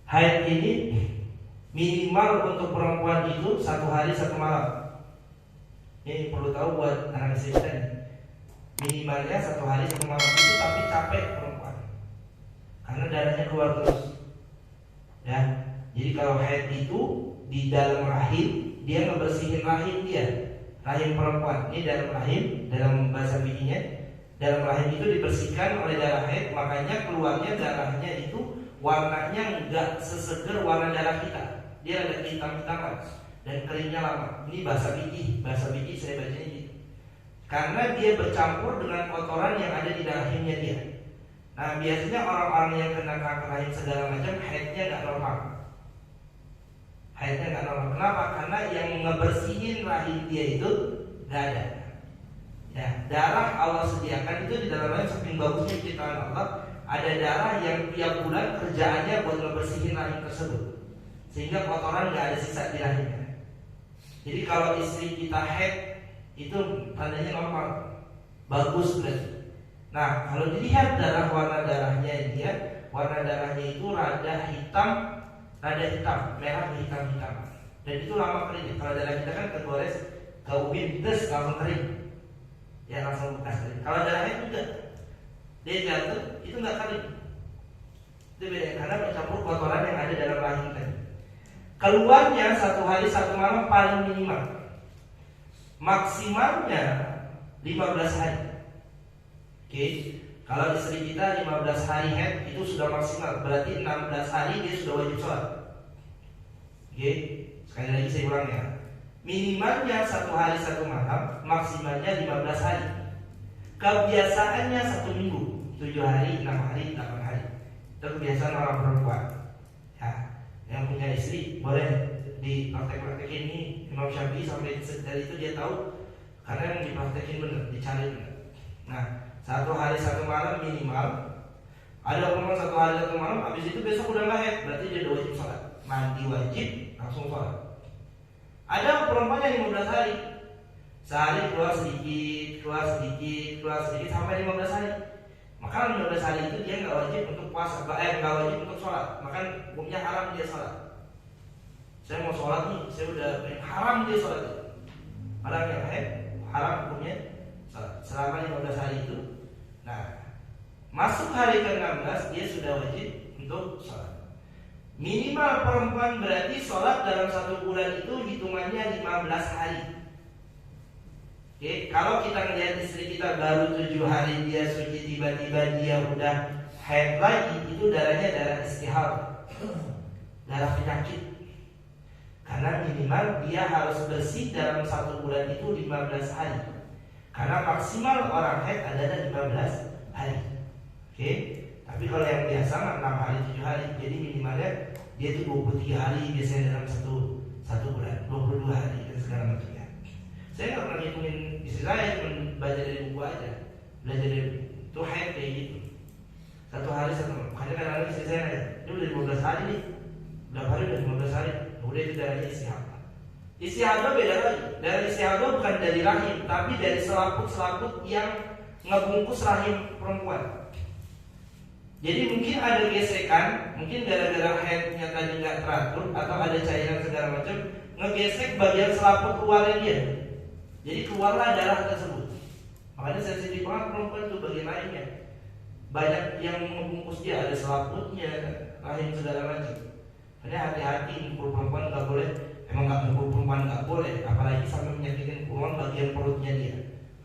Haid ini minimal untuk perempuan itu 1 hari 1 malam. Ini perlu tahu buat anak SMP nih. Minimalnya 1 hari 1 malam itu, tapi capek perempuan karena darahnya keluar terus. Ya, jadi kalau haid itu di dalam rahim, dia ngebersihin rahim dia, rahim perempuan. Ini dalam rahim, dalam bahasa bikinya, dalam rahim itu dibersihkan oleh darah haid, makanya keluarnya darahnya itu warnanya nggak seseger warna darah kita. Dia ada hitam-hitaman dan keringnya lama. Ini bahasa biki saya bacanya gitu. Karena dia bercampur dengan kotoran yang ada di rahimnya dia. Nah, biasanya orang-orang yang kena kanker rahim segala macam, haidnya nggak normal. Haidnya nggak normal. Kenapa? Karena yang ngebersihin rahim dia itu nggak ada. Ya, darah Allah sediakan itu di dalam rahim, saking bagusnya ciptaan Allah. Ada darah yang tiap bulan kerjaannya buat ngebersihin rahim tersebut, sehingga kotoran nggak ada sisa di rahimnya. Jadi kalau istri kita haid, itu tandanya normal, bagus berarti. Nah, kalau dilihat warna darahnya dia, warna darahnya itu rada hitam, merah hitam, dan itu lama kering. Kalau darah kita kan kegores, keubin, terus langsung kering, ya langsung bekas kering. Kalau darahnya itu enggak, dia jatuh, itu nggak kering. Itu beda, karena mencampur kotoran yang ada dalam rahim tadi. Keluarnya 1 hari 1 malam paling minimal, maksimalnya 15 hari. Oke, kalau istri kita 15 hari haid itu sudah maksimal, berarti 16 hari dia sudah wajib sholat. Oke, sekali lagi saya ulang ya. Minimalnya 1 hari 1 malam, maksimalnya 15 hari. Kebiasaannya 1 minggu, 7 hari, 6 hari, 8 hari. Itu kebiasaan orang perempuan. Ya, yang punya istri boleh dipraktek-praktekin ini. Imam Syafi'i sampai dari itu dia tahu, karena yang dipraktekin benar, dicari benar. Nah, 1 hari 1 malam minimal. Ada perempuan 1 hari 1 malam, habis itu besok udah nggak haid, berarti dia udah wajib sholat. Mandi wajib, langsung sholat. Ada perempuan yang 15 hari, sehari keluar sedikit sampai 15 hari. Maka 15 hari itu dia nggak wajib untuk puasa, nggak wajib untuk sholat. Maka hukumnya haram dia sholat. Saya mau sholat nih, saya udah haram dia sholat. Orang yang haid haram hukumnya sholat selama 15 hari itu. Nah, masuk hari ke-16 dia sudah wajib untuk sholat. Minimal perempuan berarti sholat dalam 1 bulan itu hitungannya 15 hari. Oke, kalau kita ngelihat istri kita baru 7 hari dia suci, tiba-tiba dia udah haid lagi, itu darahnya darah istihadah, darah penyakit. Karena minimal dia harus bersih dalam 1 bulan itu 15 hari. Karena maksimal orang haid adalah 15 hari. Oke, tapi kalau yang biasa 6 hari, 7 hari, jadi minimalnya dia itu 23 hari biasanya dalam satu bulan, 22 hari dan segala macamnya. Saya nggak pernah ngitungin istri saya, cuma baca dari buku aja, belajar dari itu haid kayak gitu. 1 hari 1 malam. Makanya kadang-kadang istri saya nanya, dia udah 15 hari nih, berapa hari udah 15 hari, udah itu darahnya istihadah. Istihadah beda lagi. Darah istihadah bukan dari rahim, tapi dari selaput-selaput yang ngebungkus rahim perempuan. Jadi mungkin ada gesekan, mungkin gara-gara haidnya tadi nggak teratur atau ada cairan segala macam, ngegesek bagian selaput luarnya dia. Jadi keluarlah darah tersebut. Makanya sensitif banget perempuan itu bagian lainnya. Banyak yang membungkus dia, ada selaputnya, rahim segala macam. Makanya hati-hati mukul perempuan nggak boleh. Emang nggak mukul perempuan nggak boleh, apalagi sampai menyakitin perempuan bagian perutnya dia.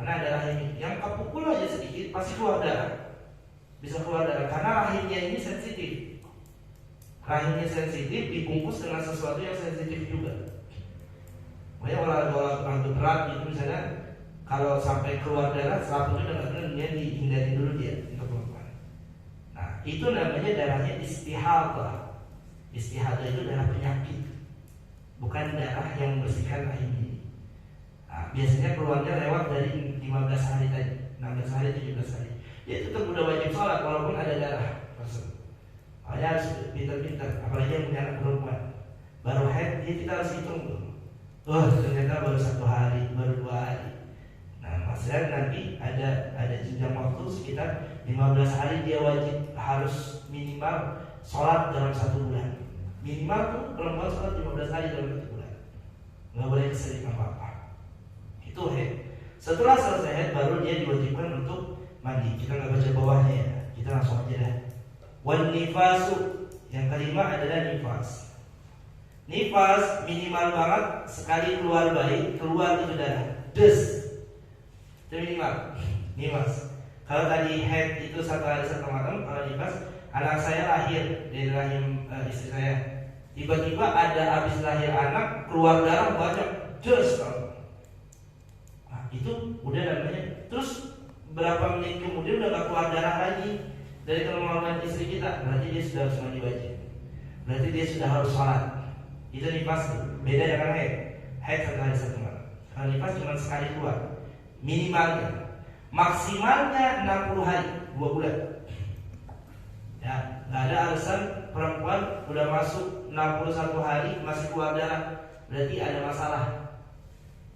Karena ada rahim yang kepukul aja sedikit pasti keluar darah. Bisa keluar darah karena rahimnya ini sensitif. Rahimnya sensitif dibungkus dengan sesuatu yang sensitif juga. Makanya olahraga berat gitu misalnya, kalau sampai keluar darah selaputnya udah nggak benar, dia dihindari dulu dia untuk perempuan. Nah, itu namanya darahnya istihadah. Istihadah itu darah penyakit, bukan darah yang membersihkan rahim ini. Nah, biasanya keluarnya lewat dari 15 hari tadi, 16 hari, 17 hari. Dia tetap udah wajib sholat walaupun ada darah tersebut. Makanya harus pintar-pintar, apalagi yang punya anak perempuan. Baru haid, dia kita harus hitung tuh. Oh, ternyata baru 1 hari, baru 2 hari. Nah, maksudnya nanti ada jenjang waktu sekitar 15 hari dia wajib harus minimal sholat dalam 1 bulan. Minimal tuh perempuan sholat 15 hari dalam 1 bulan. Nggak boleh keseling apa-apa. Itu haid. Setelah selesai haid baru dia diwajibkan untuk mandi. Kita nggak baca bawahnya ya. Kita langsung aja dah. Wan nifasu. Yang kelima adalah nifas. Nifas minimal banget sekali keluar bayi, keluar itu darah. Des. Itu minimal. Nifas. Kalau tadi haid itu 1 hari 1 malam, kalau nifas, anak saya lahir dari rahim istri saya. Tiba-tiba ada habis lahir anak keluar darah banyak. Des. Nah, itu udah namanya. Terus berapa menit kemudian udah gak keluar darah lagi dari kemaluan istri kita, berarti dia sudah harus mandi wajib. Berarti dia sudah harus sholat. Itu nifas, beda dengan haid. Haid 1 hari 1 malam. Kalau nifas cuma sekali keluar. Minimalnya, maksimalnya 60 hari, 2 bulan. Ya, nggak ada alasan perempuan udah masuk 61 hari masih keluar darah, berarti ada masalah.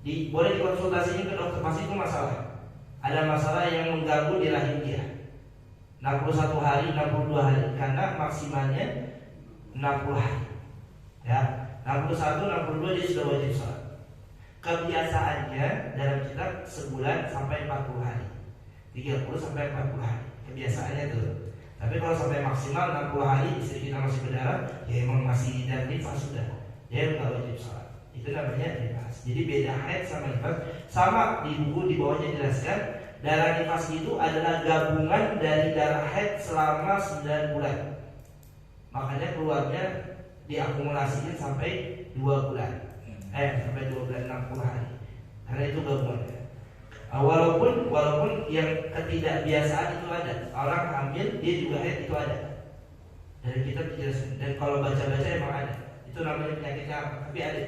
Boleh dikonsultasikan ke dokter, pasti itu masalah. Ada masalah yang mengganggu di rahim dia. 61 hari, 62 hari, karena maksimalnya 60 hari. Ya, 61, 62 dia sudah wajib sholat. Kebiasaannya dalam kitab sebulan sampai 40 hari, 30 sampai 40 hari. Kebiasaannya tuh. Tapi kalau sampai maksimal 60 hari istri kita masih berdarah, ya emang masih dan nifas sudah, dia nggak wajib sholat. Itu namanya nifas. Jadi beda haid sama nifas. Sama di buku di bawahnya jelaskan, darah nifas itu adalah gabungan dari darah haid selama 9 bulan. Makanya keluarnya diakumulasikan sampai 2 bulan. Sampai 2 bulan 60 hari. Karena itu gabungannya. Walaupun yang ketidakbiasaan itu ada. Orang hamil dia juga haid itu ada. Dan kita dijelaskan. Dan kalau baca-baca emang ada. Itu namanya penyakitnya apa? Tapi ada.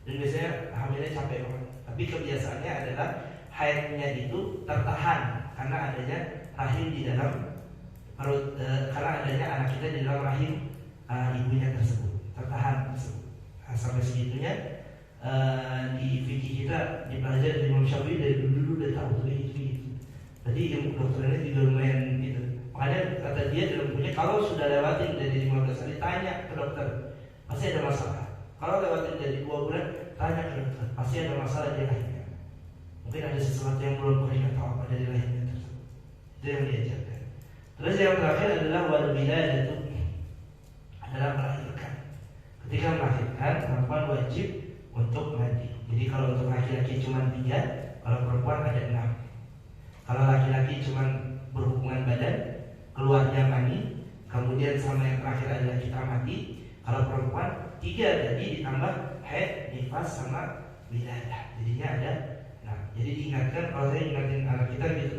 Dan biasanya hamilnya capek banget. Tapi kebiasaannya adalah haidnya itu tertahan karena adanya rahim di dalam perut, karena adanya anak kita di dalam rahim ibunya tersebut, tertahan tersebut. Nah, sampai segitunya di fikih kita dipelajari dari Imam Syafi'i dari dulu udah tahu tuh itu. Jadi ilmu kedokterannya juga lumayan gitu. Makanya kata dia dalam bukunya, kalau sudah lewatin dari 15 hari tanya ke dokter, pasti ada masalah. Kalau lewatin dari 2 bulan tanya ke dokter, pasti ada masalah di rahimnya. Mungkin ada sesuatu yang belum kita tahu apa dari rahimnya tersebut. Itu yang diajarkan. Terus yang terakhir adalah wal wiladatu, adalah melahirkan. Ketika melahirkan, perempuan wajib untuk mandi. Jadi kalau untuk laki-laki cuma 3, kalau perempuan ada 6. Kalau laki-laki cuma berhubungan badan, keluarnya mandi, kemudian sama yang terakhir adalah kita mandi. Kalau perempuan 3, jadi ditambah haid, nifas sama wiladah. Jadinya ada 6. Jadi diingatkan, kalau saya ingatin anak kita gitu.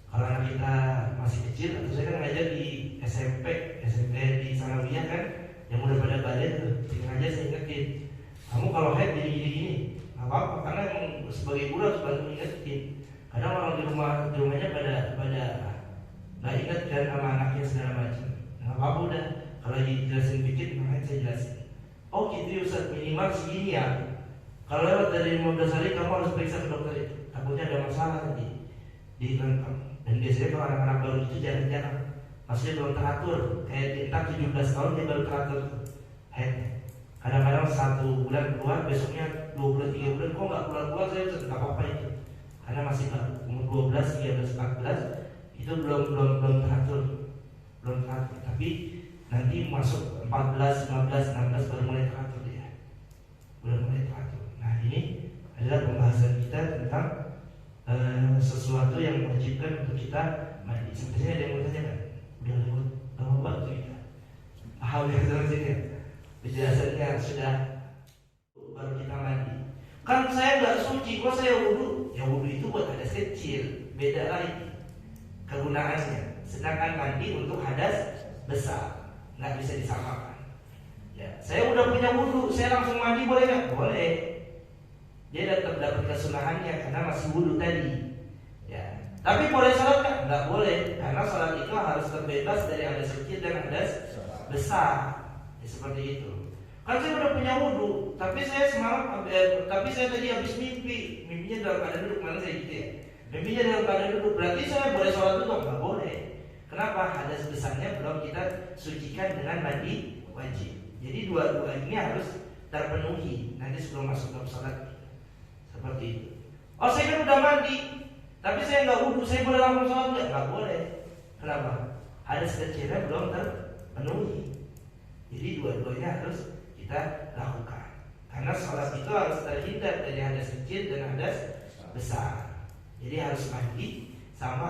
Kalau anak kita masih kecil, atau saya kan ngajar di SMP di Sanawiyah kan, yang udah pada balik tuh, tinggal aja saya ingetin. Kamu kalau haid gini, nggak apa-apa, karena emang sebagai guru harus bantu ingetin. Kadang orang di rumahnya pada nggak ingat kan sama anaknya segala macam. Nggak apa-apa udah, kalau dijelasin dikit, makanya saya jelasin. Oh gitu Ustaz, minimal segini ya. Kalau lewat dari 15 hari kamu harus periksa ke dokter itu. Takutnya ada masalah tadi di lengkap. Dan biasanya kalau anak-anak baru itu jarang-jarang, maksudnya belum teratur. Kayak entar 17 tahun dia baru teratur haidnya. Kadang-kadang 1 bulan keluar, besoknya 2 bulan 3 bulan kok nggak keluar saya nggak apa-apa itu. Karena masih baru umur 12, 13, 14 itu belum teratur. Tapi nanti masuk 14, 15, 16 baru mulai teratur dia. Mulai teratur. Nah ini adalah pembahasan kita tentang sesuatu yang mewajibkan untuk kita mandi. Sebenarnya ada yang mau tanya kan? Udah lewat berapa waktu kita? Paham yang sama sini? Penjelasannya sudah, baru kita mandi. Kan saya nggak suci, kok saya wudu? Ya wudu itu buat hadas kecil, beda lagi kegunaannya. Sedangkan mandi untuk hadas besar, nggak bisa disamakan. Ya, saya udah punya wudu, saya langsung mandi boleh nggak? Boleh. Dia tetap dapat kesunahannya karena masih wudu tadi. Ya, tapi boleh sholat nggak? Nggak boleh, karena sholat itu harus terbebas dari hadas kecil dan hadas besar. Ya, seperti itu. Kan saya udah punya wudu, tapi saya tadi habis mimpinya dalam keadaan duduk, mana saya gitu ya. Mimpinya dalam keadaan duduk, berarti saya boleh sholat dulu? Nggak boleh. Kenapa? Hadas besarnya belum kita sucikan dengan mandi wajib. Jadi dua-dua ini harus terpenuhi nanti sebelum masuk dalam salat. Seperti itu. Oh, saya kan udah mandi, tapi saya nggak wudhu, saya boleh langsung sholat nggak? Nggak boleh. Kenapa? Hadas kecilnya belum terpenuhi. Jadi dua-duanya harus kita lakukan. Karena sholat itu harus terhindar dari hadas kecil dan hadas besar. Jadi harus mandi, sama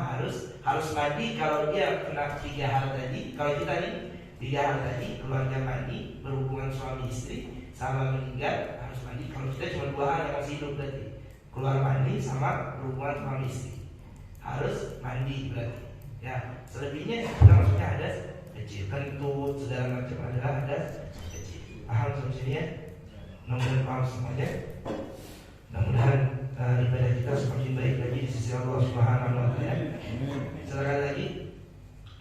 harus mandi kalau dia kena 3 hal tadi. Kalau kita nih 3 hal tadi, keluarga mandi, berhubungan suami istri, sama meninggal harus mandi. Kalau kita cuma 2 hal yang masih hidup berarti keluar mandi sama berhubungan suami istri, harus mandi berarti. Ya, selebihnya kita maksudnya hadas kecil, kentut, segala macam adalah hadas kecil. Paham semuanya? Mudah-mudahan paham semuanya. Mudah-mudahan ibadah kita semakin baik lagi di sisi Allah Subhanahu wa taala. Sekali lagi,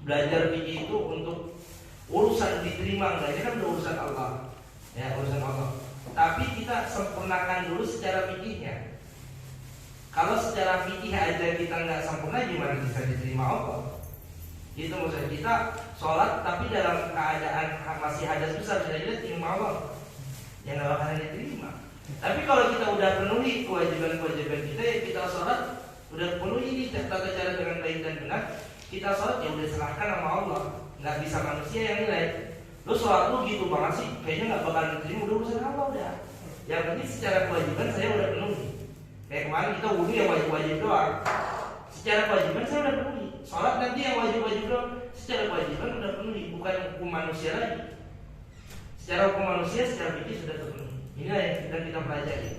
belajar fikih itu untuk urusan diterima enggaknya kan udah urusan Allah. Ya, urusan Allah. Tapi kita sempurnakan dulu secara fikihnya. Kalau secara fikih aja kita nggak sempurna, gimana bisa diterima Allah? Itu maksudnya kita sholat tapi dalam keadaan masih hadas besar, kira-kira terima Allah? Ya nggak bakalan diterima. Tapi kalau kita udah penuhi kewajiban-kewajiban kita, ya kita sholat udah penuhi ini tata cara dengan baik dan benar, kita sholat ya udah serahkan sama Allah. Nggak bisa manusia yang nilai. Lu sholat lu gitu banget sih, kayaknya nggak bakalan diterima, udah urusan Allah udah. Yang penting secara kewajiban saya udah penuhi. Kayak kemarin kita wudhu yang wajib-wajib doang. Secara kewajiban saya udah penuhi. Sholat nanti yang wajib-wajib doang. Secara kewajiban udah penuhi, bukan hukum manusia lagi. Secara hukum manusia, secara fikih sudah terpenuhi. Inilah yang kita pelajari.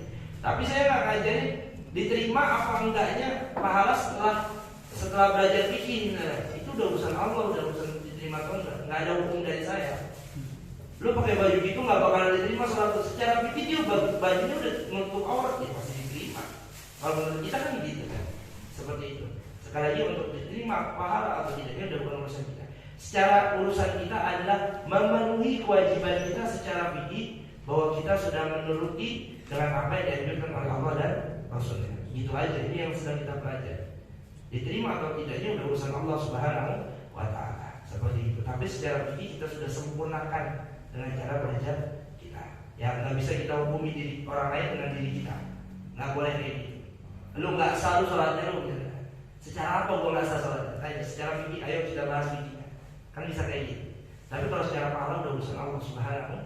Tapi saya nggak ngajarin diterima apa enggaknya pahala setelah belajar fikih. Nah, itu udah urusan Allah, udah urusan diterima atau enggak. Nggak ada hukum dari saya. Lu pakai baju gitu nggak bakalan diterima sholat. Secara fikih dia bajunya udah menutup aurat, ya pasti diterima. Kalau menurut kita kan gitu kan, seperti itu. Sekali lagi untuk diterima pahala atau tidaknya udah bukan urusan kita. Secara urusan kita adalah memenuhi kewajiban kita secara fikih, bahwa kita sudah menuruti dengan apa yang dianjurkan oleh Allah dan Rasulnya. Gitu aja, ini yang sedang kita pelajari. Diterima atau tidaknya udah urusan Allah Subhanahu wa taala. Seperti itu. Tapi secara fikih kita sudah sempurnakan dengan cara belajar kita. Ya nggak bisa kita hukumi diri orang lain dengan diri kita. Nggak boleh kayak gitu. Lu nggak selalu sholatnya lu gitu. Secara apa gua nggak sah sholatnya? Tanya secara fikih, ayo kita bahas fikihnya. Kan bisa kayak gitu. Tapi kalau secara pahala udah urusan Allah Subhanahu